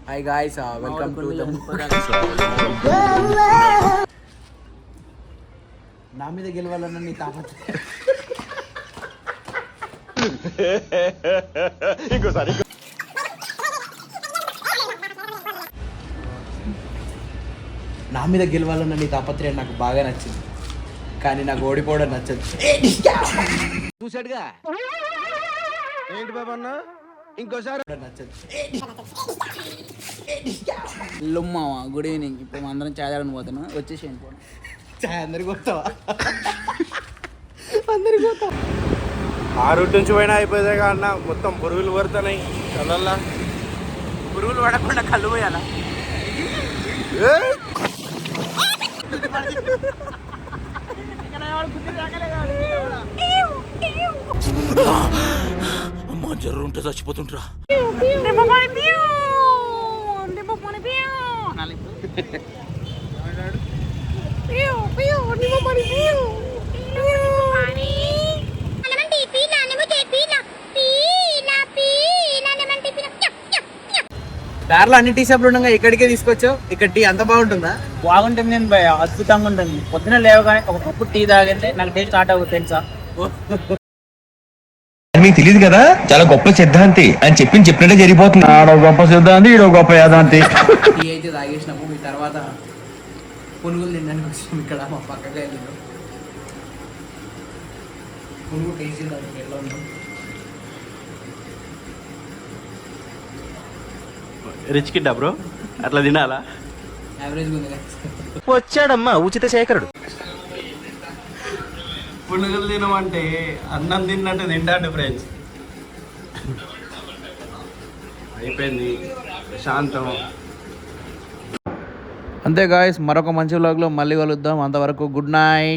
Hi guys, welcome to the నా మీద గెలవాలన్న నీ తాపత్రయం. ఇంకోసారి నా మీద గెలవాలన్న నీ తాపత్రయం నాకు బాగా నచ్చింది, కానీ నాకు ఓడిపోవడం నచ్చదు. చూసాడుగా ఏంటి బాబా అన్న, ఇంకోసారి నచ్చదు. లుమ్మావా, గుడ్ ఈవినింగ్. ఇప్పుడు అందరం చాయ్ తాగడానికి పోతున్నాం, వచ్చేసేయండి. పోను చాయ్ అందరికి పోతావా? అందరికి పోతావా? ఆ రూట్ నుంచి పోయినా అయిపోతే అన్న మొత్తం పురుగులు పడుతున్నాయి కళ్ళల్లా. పురుగులు పడకుండా కళ్ళు పోయాలా? అమ్మా జర్రు ఉంటే చచ్చిపోతుంటరా. దారిలో అన్ని టీ షాపులు ఉండగా ఇక్కడికే తీసుకొచ్చావు. ఇక్కడ టీ అంత బాగుంటుందా? బాగుంటుంది నేను భయ, అద్భుతంగా ఉంటుంది. పొద్దున లేవగానే ఒక కప్పు టీ తాగితే నాకు డే స్టార్ట్ అవుతుంది తెలుసా. మీకు తెలియదు కదా, చాలా గొప్ప సిద్ధాంతి అని చెప్పినట్టే జరిగిపోతుంది. ఆడో గొప్ప సిద్ధాంతి, ఈడో గొప్ప యాదాంతి. టీ అయితే తాగేసినాము. ఈ తర్వాత పునుగులు తినడానికి వచ్చాము. ఇక్కడ మా పక్కగా వెళ్ళాము. పునుగు టేస్ట్ ఎలా ఉన్నాం? రిచ్ కిడ్ బ్రో, అట్లా తినాలా? యావరేజ్ ఉంది. వచ్చాడమ్మా ఉచిత శేఖరుడు. పునుగులు తినమంటే అన్నం తిన్నట్టు తింటాడు ఫ్రెండ్స్. అయిపోయింది శాంతం. అంతే గాయ్స్, మరొక మంచి వ్లాగ్లో మళ్ళీ కలుద్దాం. అంతవరకు గుడ్ నైట్.